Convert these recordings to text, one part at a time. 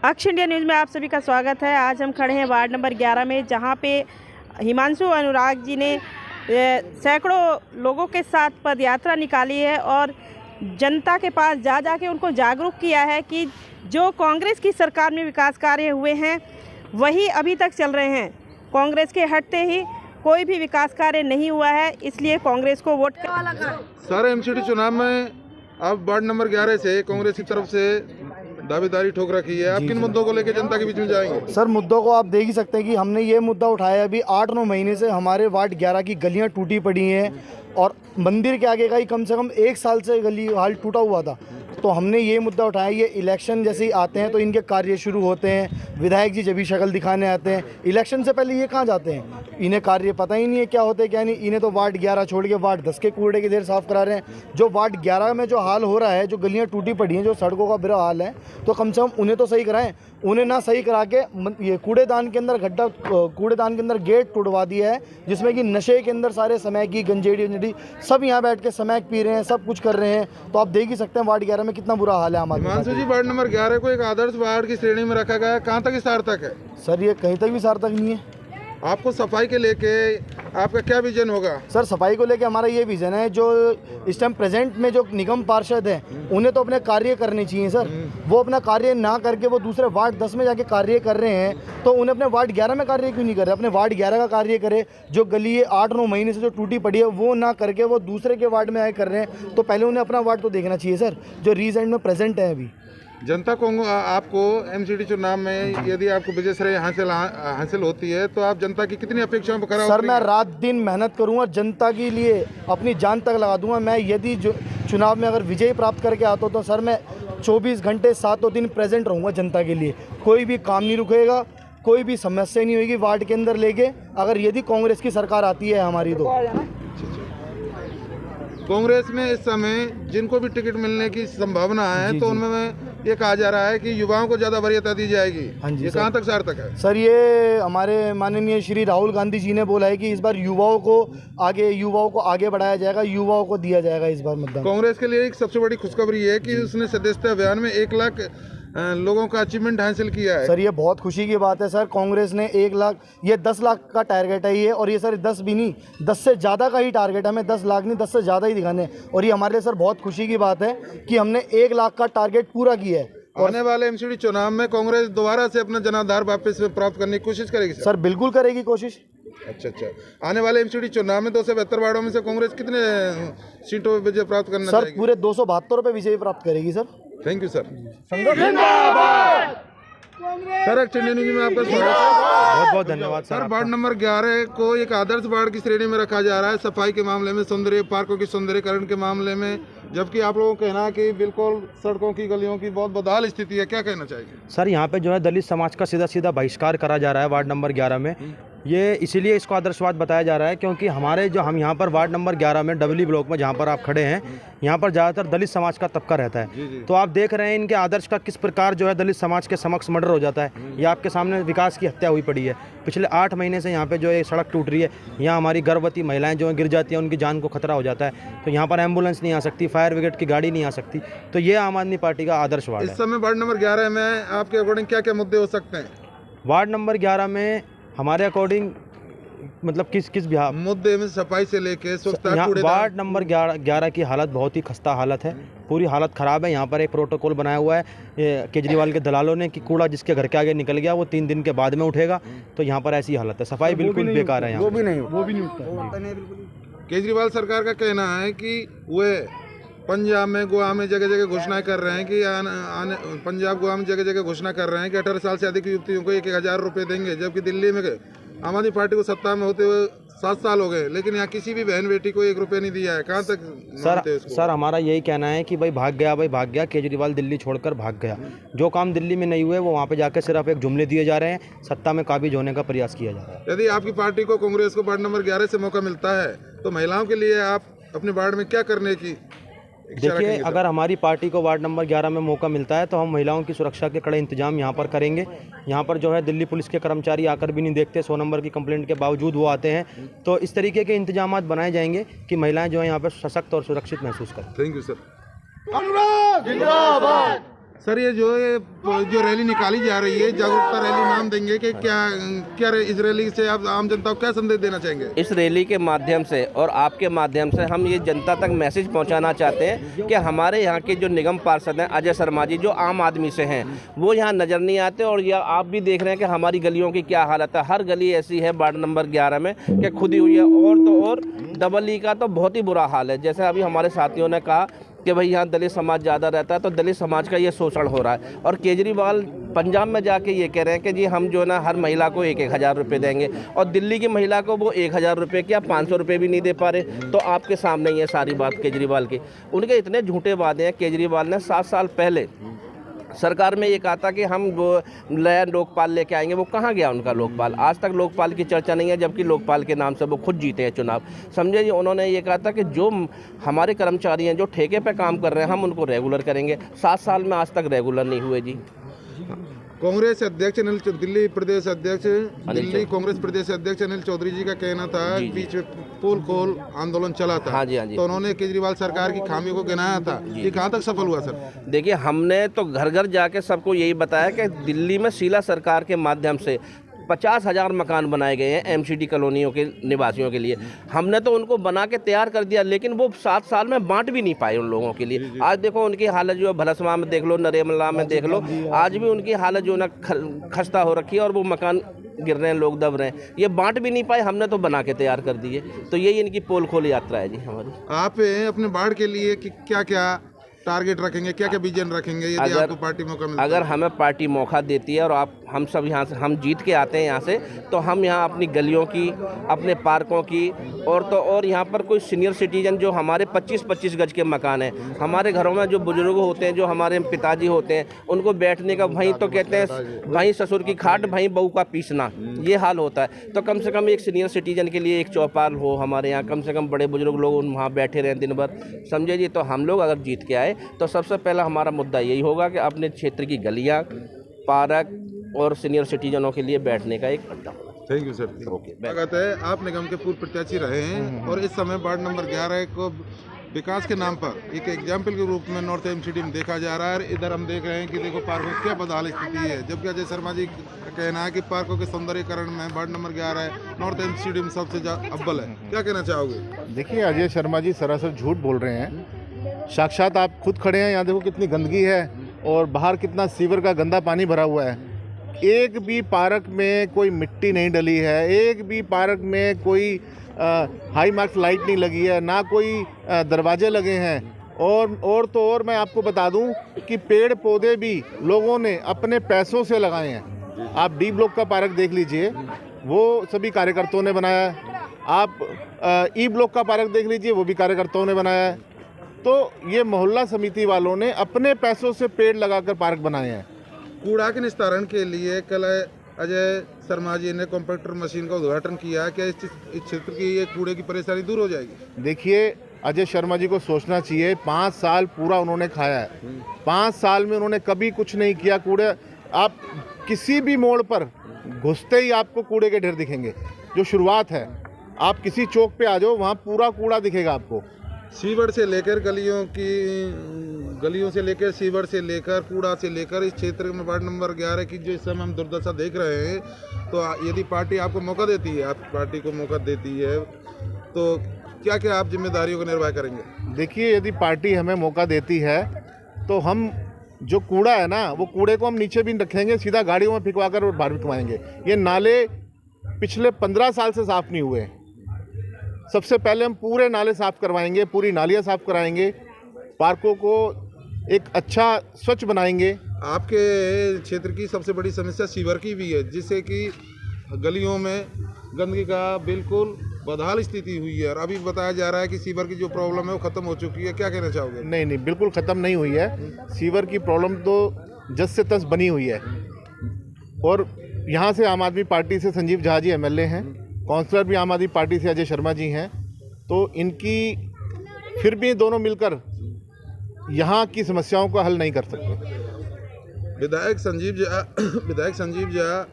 अक्ष India news में आप सभी का स्वागत है। आज हम खड़े हैं वार्ड नंबर 11 में, जहां पे हिमांशु अनुराग जी ने सैकड़ों लोगों के साथ पदयात्रा निकाली है और जनता के पास जा के उनको जागरूक किया है कि जो कांग्रेस की सरकार में विकास कार्य हुए हैं वही अभी तक चल रहे हैं। कांग्रेस के हटते ही कोई भी विकास कार्य नहीं हुआ है, इसलिए कांग्रेस को वोट सारे एमसीडी चुनाव में अब वार्ड नंबर 11 से कांग्रेस की तरफ से दावेदारी ठोक रखी है। आप किन मुद्दों को लेकर जनता के बीच में जाएंगे? सर, मुद्दों को आप देख ही सकते हैं कि हमने ये मुद्दा उठाया। अभी 8-9 महीने से हमारे वार्ड 11 की गलियां टूटी पड़ी हैं और मंदिर के आगे का ही कम से कम 1 साल से गली हाल टूटा हुआ था। तो हमने ये मुद्दा उठाया। ये इलेक्शन जैसे ही आते हैं तो इनके कार्य शुरू होते हैं। विधायक जी जब भी शक्ल दिखाने आते हैं, इलेक्शन से पहले ये कहाँ जाते हैं? इन्हें कार्य पता ही नहीं है क्या होते क्या नहीं। इन्हें तो वार्ड 11 छोड़ के वार्ड 10 के कूड़े की ढेर साफ़ करा रहे हैं। जो वार्ड 11 में जो हाल हो रहा है, जो गलियाँ टूटी पड़ी हैं, जो सड़कों का बुरा हाल है, तो कम से कम उन्हें तो सही कराएं। उन्हें ना सही करा के ये कूड़ेदान के अंदर गेट तोड़वा दिया है, जिसमें कि नशे के अंदर सारे समय की गंजेड़ी सब यहाँ बैठ के समैक पी रहे हैं, सब कुछ कर रहे हैं। तो आप देख ही सकते हैं वार्ड 11 में कितना बुरा हाल है। हिमांशु जी, वार्ड नंबर 11 को एक आदर्श वार्ड की श्रेणी में रखा गया है, कहाँ तक सार्थक है? सर, ये कहीं तक भी सार्थक नहीं है। आपको सफाई के लेके आपका क्या विजन होगा? सर, सफाई को लेके हमारा ये विजन है, जो इस टाइम प्रेजेंट में जो निगम पार्षद हैं उन्हें तो अपने कार्य करने चाहिए सर। वो अपना कार्य ना करके वो दूसरे वार्ड 10 में जाके कार्य कर रहे हैं, तो उन्हें अपने वार्ड 11 में कार्य क्यों नहीं कर रहे? अपने वार्ड 11 का कार्य करे। जो गली 8-9 महीने से जो टूटी पड़ी है वो ना करके वो दूसरे के वार्ड में आए कर रहे हैं, तो पहले उन्हें अपना वार्ड तो देखना चाहिए सर, जो रीसेंट में प्रेजेंट है। अभी जनता को आपको एमसीडी चुनाव में यदि आपको विजय श्रेय हासिल होती है तो आप जनता की कितनी अपेक्षाओं पर खरा सर, मैं रात दिन मेहनत करूंगा, जनता के लिए अपनी जान तक लगा दूंगा। मैं यदि चुनाव में अगर विजय प्राप्त करके आता हूं तो सर मैं 24 घंटे 7 दिन प्रेजेंट रहूंगा जनता के लिए। कोई भी काम नहीं रुकेगा, कोई भी समस्या नहीं होगी वार्ड के अंदर लेके, अगर यदि कांग्रेस की सरकार आती है हमारी तो। कांग्रेस में इस समय जिनको भी टिकट मिलने की संभावना है तो उनमें ये कहा जा रहा है कि युवाओं को ज्यादा वरीयता दी जाएगी। ये कहाँ तक सार्थक है? सर, ये हमारे माननीय श्री राहुल गांधी जी ने बोला है कि इस बार युवाओं को आगे बढ़ाया जाएगा, युवाओं को दिया जाएगा इस बार मतदान। कांग्रेस के लिए एक सबसे बड़ी खुशखबरी है कि उसने सदस्यता अभियान में 1 लाख लोगों का अचीवमेंट हासिल किया है। सर, ये बहुत खुशी की बात है सर। कांग्रेस ने 1 लाख, ये 10 लाख का टारगेट है ये, और ये सर 10 भी नहीं, 10 से ज़्यादा का ही टारगेट है। हमें 10 लाख नहीं, 10 से ज़्यादा ही दिखाने। और ये हमारे लिए सर बहुत खुशी की बात है कि हमने 1 लाख का टारगेट पूरा किया है। आने वाले एमसीडी चुनाव में कांग्रेस दोबारा से अपना जनाधार वापस प्राप्त करने की कोशिश करेगी सर? बिल्कुल करेगी कोशिश। अच्छा। आने वाले एमसीडी चुनाव में 272 वार्डों में से कांग्रेस कितने सीटों पर विजय प्राप्त करना सर? पूरे 272 पे विजय प्राप्त करेगी sir. Thank you sir. Sir, action news में आपका स्वागत है। बहुत बहुत धन्यवाद सर। वार्ड नंबर 11 को एक आदर्श वार्ड की श्रेणी में रखा जा रहा है, सफाई के मामले में, सौंदर्य पार्कों की सौंदर्यीकरण के मामले में, जबकि आप लोगों का कहना है कि बिल्कुल सड़कों की गलियों की बहुत बदहाल स्थिति है। क्या कहना चाहिए? सर, यहाँ पे जो है दलित समाज का सीधा बहिष्कार करा जा रहा है वार्ड नंबर 11 में। ये इसीलिए इसको आदर्शवाद बताया जा रहा है क्योंकि हम यहाँ पर वार्ड नंबर 11 में डबली ब्लॉक में जहाँ पर आप खड़े हैं, यहाँ पर ज़्यादातर दलित समाज का तबका रहता है। तो आप देख रहे हैं इनके आदर्श का किस प्रकार जो है दलित समाज के समक्ष मर्डर हो जाता है। ये आपके सामने विकास की हत्या हुई पड़ी है। पिछले 8 महीने से यहाँ पे जो है सड़क टूट रही है। यहाँ हमारी गर्भवती महिलाएं जो गिर जाती हैं, उनकी जान को खतरा हो जाता है। तो यहाँ पर एम्बुलेंस नहीं आ सकती, फायर ब्रिगेड की गाड़ी नहीं आ सकती। तो ये आम आदमी पार्टी का आदर्श वार्ड है। इस समय वार्ड नंबर 11 में आपके अकॉर्डिंग क्या क्या मुद्दे हो सकते हैं? वार्ड नंबर 11 में हमारे अकॉर्डिंग मतलब किस मुद्दे में सफाई से लेके स्वच्छता, वार्ड नंबर 11 की हालत बहुत ही खस्ता हालत है। पूरी हालत ख़राब है। यहाँ पर एक प्रोटोकॉल बनाया हुआ है केजरीवाल के दलालों ने कि कूड़ा जिसके घर के आगे निकल गया वो 3 दिन के बाद में उठेगा। तो यहाँ पर ऐसी हालत है, सफाई बिल्कुल बेकार है। यहाँ वो भी नहीं उठता। केजरीवाल सरकार का कहना है कि वे पंजाब में, गोवा में जगह जगह घोषणाएं कर रहे हैं कि पंजाब गोवा में जगह जगह घोषणा कर रहे हैं कि 18 साल से अधिक युवतियों को 1,000 रुपये देंगे, जबकि दिल्ली में आम आदमी पार्टी को सत्ता में होते हुए 7 साल हो गए, लेकिन यहाँ किसी भी बहन बेटी को 1 रुपया नहीं दिया है। कहाँ तक सर हमारा यही कहना है कि भाई भाग गया केजरीवाल दिल्ली छोड़कर भाग गया। जो काम दिल्ली में नहीं हुए वो वहाँ पे जाकर सिर्फ एक जुमले दिए जा रहे हैं, सत्ता में काबिज होने का प्रयास किया जा रहा है। यदि आपकी पार्टी को, कांग्रेस को वार्ड नंबर 11 से मौका मिलता है तो महिलाओं के लिए आप अपने वार्ड में क्या करने की? देखिए, अगर हमारी पार्टी को वार्ड नंबर 11 में मौका मिलता है तो हम महिलाओं की सुरक्षा के कड़े इंतजाम यहाँ पर करेंगे। यहाँ पर जो है दिल्ली पुलिस के कर्मचारी आकर भी नहीं देखते, 100 नंबर की कंप्लेंट के बावजूद वो आते हैं। तो इस तरीके के इंतजाम बनाए जाएंगे कि महिलाएं जो है यहाँ पर सशक्त और सुरक्षित महसूस करें। Thank you sir. सर ये जो रैली निकाली जा रही है, जागरूकता रैली नाम देंगे कि क्या इस रैली से आप आम जनता को क्या संदेश देना चाहेंगे? इस रैली के माध्यम से और आपके माध्यम से हम ये जनता तक मैसेज पहुंचाना चाहते हैं कि हमारे यहाँ के जो निगम पार्षद हैं अजय शर्मा जी, जो आम आदमी से हैं, वो यहाँ नज़र नहीं आते। और यह आप भी देख रहे हैं कि हमारी गलियों की क्या हालत है। हर गली ऐसी है वार्ड नंबर 11 में कि खुदी हुई है। और तो और डबल ई का तो बहुत ही बुरा हाल है। जैसे अभी हमारे साथियों ने कहा कि भाई यहाँ दलित समाज ज़्यादा रहता है, तो दलित समाज का ये शोषण हो रहा है। और केजरीवाल पंजाब में जाके ये कह रहे हैं कि जी हम जो ना हर महिला को 1-1 हज़ार रुपये देंगे, और दिल्ली की महिला को वो 1,000 रुपये क्या 500 रुपये भी नहीं दे पा रहे। तो आपके सामने ये सारी बात केजरीवाल की, उनके इतने झूठे वादे हैं। केजरीवाल ने 7 साल पहले सरकार में ये कहा था कि हम वो नया लोकपाल लेके आएंगे। वो कहाँ गया उनका लोकपाल? आज तक लोकपाल की चर्चा नहीं है, जबकि लोकपाल के नाम से वो खुद जीते हैं चुनाव। समझे जी, उन्होंने ये कहा था कि जो हमारे कर्मचारी हैं जो ठेके पे काम कर रहे हैं हम उनको रेगुलर करेंगे। 7 साल में आज तक रेगुलर नहीं हुए जी। कांग्रेस अध्यक्ष दिल्ली कांग्रेस प्रदेश अध्यक्ष अनिल चौधरी जी का कहना था बीच में पोल खोल आंदोलन चला था। हाँ जी। तो उन्होंने केजरीवाल सरकार की खामियों को गिनाया था। ये कहाँ तक सफल हुआ सर? देखिए, हमने तो घर घर जाके सबको यही बताया कि दिल्ली में शीला सरकार के माध्यम से 50,000 मकान बनाए गए हैं एमसीडी कॉलोनियों के निवासियों के लिए। हमने तो उनको बना के तैयार कर दिया, लेकिन वो 7 साल में बांट भी नहीं पाए उन लोगों के लिए। आज देखो उनकी हालत जो है, भलसवा में देख लो, नरेमला में देख लो, आज भी उनकी हालत जो है ना खस्ता हो रखी है, और वो मकान गिर रहे हैं, लोग दब रहे हैं। ये बांट भी नहीं पाए, हमने तो बना के तैयार कर दिए। तो यही इनकी पोल खोल यात्रा है जी हमारी। आप अपने बाढ़ के लिए क्या क्या टारगेट रखेंगे, क्या क्या विजन रखेंगे यदि आपको पार्टी मौका मिलता है? अगर हमें पार्टी मौका देती है और हम सब यहाँ से हम जीत के आते हैं यहाँ से, तो हम यहाँ अपनी गलियों की, अपने पार्कों की, और तो और यहाँ पर कोई सीनियर सिटीजन जो हमारे 25-25 गज के मकान हैं, हमारे घरों में जो बुजुर्ग होते हैं, जो हमारे पिताजी होते हैं, उनको बैठने का वहीं तो कहते हैं वहीं ससुर की खाट वहीं बहू का पीसना, ये हाल होता है। तो कम से कम एक सीनियर सिटीजन के लिए एक चौपाल हो हमारे यहाँ, कम से कम बड़े बुजुर्ग लोग वहाँ बैठे रहें दिन भर, समझे जी। तो हम लोग अगर जीत के आए तो सबसे पहला हमारा मुद्दा यही होगा कि अपने क्षेत्र की गलियाँ, पार्क और सीनियर सिटीजनों के लिए बैठने का एक अड्डा होगा। Thank you sir. ओके। स्वागत है। आप निगम के पूर्व प्रत्याशी रहे हैं और इस समय वार्ड नंबर 11 को विकास के नाम पर एक एग्जाम्पल के रूप में नॉर्थ एमसीडी में देखा जा रहा है। इधर हम देख रहे हैं कि देखो पार्कों की क्या बदहाल स्थिति है, जबकि अजय शर्मा जी का कहना है कि पार्कों के सौंदर्यीकरण में वार्ड नंबर 11 नॉर्थ एमसीडी में सबसे अव्वल है। क्या कहना चाहोगे? देखिए, अजय शर्मा जी सरासर झूठ बोल रहे हैं। साक्षात आप खुद खड़े हैं, यहाँ देखो कितनी गंदगी है और बाहर कितना सीवर का गंदा पानी भरा हुआ है। एक भी पार्क में कोई मिट्टी नहीं डली है, एक भी पार्क में कोई हाई मार्क्स लाइट नहीं लगी है, ना कोई दरवाजे लगे हैं। और तो और मैं आपको बता दूं कि पेड़ पौधे भी लोगों ने अपने पैसों से लगाए हैं। आप डी ब्लॉक का पार्क देख लीजिए, वो सभी कार्यकर्ताओं ने बनाया है। आप ई ब्लॉक का पार्क देख लीजिए, वो भी कार्यकर्ताओं ने बनाया है। तो ये मोहल्ला समिति वालों ने अपने पैसों से पेड़ लगाकर पार्क बनाए हैं। कूड़ा के निस्तारण के लिए कल अजय शर्मा जी ने कॉम्पैक्टर मशीन का उद्घाटन किया। क्या इस क्षेत्र की ये कूड़े की परेशानी दूर हो जाएगी? देखिए, अजय शर्मा जी को सोचना चाहिए, 5 साल पूरा उन्होंने खाया है। 5 साल में उन्होंने कभी कुछ नहीं किया। कूड़े, आप किसी भी मोड़ पर घुसते ही आपको कूड़े के ढेर दिखेंगे। जो शुरुआत है, आप किसी चौक पे आ जाओ, वहाँ पूरा कूड़ा दिखेगा आपको। सीवर से लेकर गलियों से लेकर सीवर से लेकर कूड़ा से लेकर इस क्षेत्र में वार्ड नंबर 11 की जो इस समय हम दुर्दशा देख रहे हैं, तो यदि पार्टी आपको मौका देती है, आप पार्टी को मौका देती है, तो क्या क्या आप जिम्मेदारियों का निर्वाह करेंगे? देखिए, यदि पार्टी हमें मौका देती है तो हम जो कूड़ा है ना, वो कूड़े को हम नीचे भी रखेंगे, सीधा गाड़ियों में फिकवा कर और बाहर फिकवाएंगे। ये नाले पिछले 15 साल से साफ़ नहीं हुए। सबसे पहले हम पूरे नाले साफ़ करवाएंगे, पूरी नालियाँ साफ़ कराएंगे, पार्कों को एक अच्छा स्वच्छ बनाएंगे। आपके क्षेत्र की सबसे बड़ी समस्या सीवर की भी है, जिससे कि गलियों में गंदगी का बिल्कुल बदहाल स्थिति हुई है। और अभी बताया जा रहा है कि सीवर की जो प्रॉब्लम है वो ख़त्म हो चुकी है। क्या कहना चाहोगे? नहीं, बिल्कुल ख़त्म नहीं हुई है। सीवर की प्रॉब्लम तो जस से तस बनी हुई है। और यहाँ से आम आदमी पार्टी से संजीव झा जी MLA हैं, काउंसलर भी आम आदमी पार्टी से अजय शर्मा जी हैं। तो इनकी फिर भी दोनों मिलकर यहाँ की समस्याओं का हल नहीं कर सकते। विधायक संजीव झा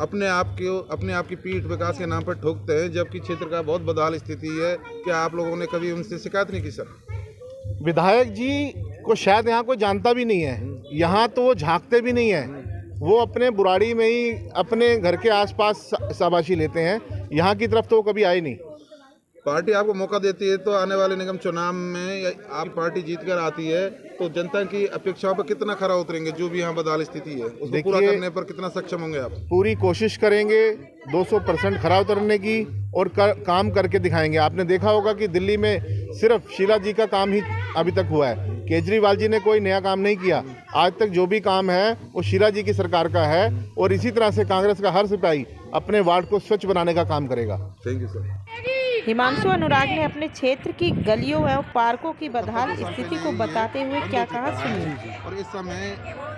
अपने आप की पीठ विकास के नाम पर ठोकते हैं, जबकि क्षेत्र का बहुत बदहाल स्थिति है। क्या आप लोगों ने कभी उनसे शिकायत नहीं की सर? विधायक जी को शायद यहाँ कोई जानता भी नहीं है। यहाँ तो वो झांकते भी नहीं हैं, वो अपने बुराड़ी में ही अपने घर के आसपास शाबाशी लेते हैं। यहाँ की तरफ तो वो कभी आए नहीं। पार्टी आपको मौका देती है तो आने वाले निगम चुनाव में आप पार्टी जीत कर आती है तो जनता की अपेक्षाओं पर कितना खरा उतरेंगे? जो भी यहाँ बदहाल स्थिति है उसको पूरा करने पर कितना सक्षम होंगे आप? पूरी कोशिश करेंगे 200% खरा उतरने की और काम करके दिखाएंगे। आपने देखा होगा कि दिल्ली में सिर्फ शीला जी का काम ही अभी तक हुआ है, केजरीवाल जी ने कोई नया काम नहीं किया। आज तक जो भी काम है वो शीला जी की सरकार का है और इसी तरह से कांग्रेस का हर सिपाही अपने वार्ड को स्वच्छ बनाने का काम करेगा। Thank you sir. Himanshu Anurag ने अपने क्षेत्र की गलियों और पार्कों की बदहाल स्थिति को बताते हुए क्या कहा, सुनिए। और इस समय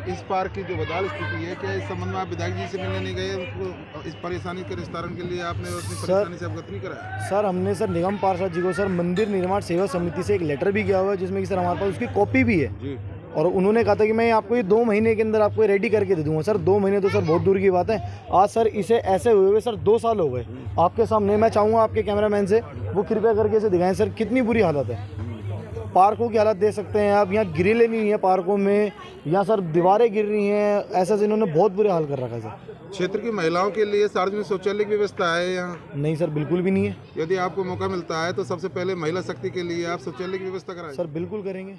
इस पार्क की जो बदहाल स्थिति है, क्या इस संबंध में आप विधायक जी से मिलने नहीं गए? उनको इस परेशानी के निस्तारण के लिए आपने अपनी परेशानी से अवगत नहीं कराया? सर हमने सर निगम पार्षद जी को सर मंदिर निर्माण सेवा समिति से एक लेटर भी किया हुआ है जिसमें कि सर हमारे पास उसकी कॉपी भी है जी। और उन्होंने कहा था कि मैं आपको ये 2 महीने के अंदर आपको रेडी करके दे दूंगा। सर 2 महीने तो सर बहुत दूर की बात है। आज सर इसे ऐसे हुए हुए सर 2 साल हो गए आपके सामने। मैं चाहूँगा आपके कैमरामैन से वो कृपया करके इसे दिखाएं सर कितनी बुरी हालत है। पार्कों की हालत देख सकते हैं आप, यहाँ ग्रिलें नहीं है पार्कों में, यहाँ सर दीवारें गिर रही हैं, ऐसा इन्होंने बहुत बुरे हाल कर रखा है सर। क्षेत्र की महिलाओं के लिए सार्वजनिक शौचालय की व्यवस्था है यहाँ? नहीं सर बिल्कुल भी नहीं है। यदि आपको मौका मिलता है तो सबसे पहले महिला शक्ति के लिए आप शौचालय की व्यवस्था कराएं। सर बिल्कुल करेंगे।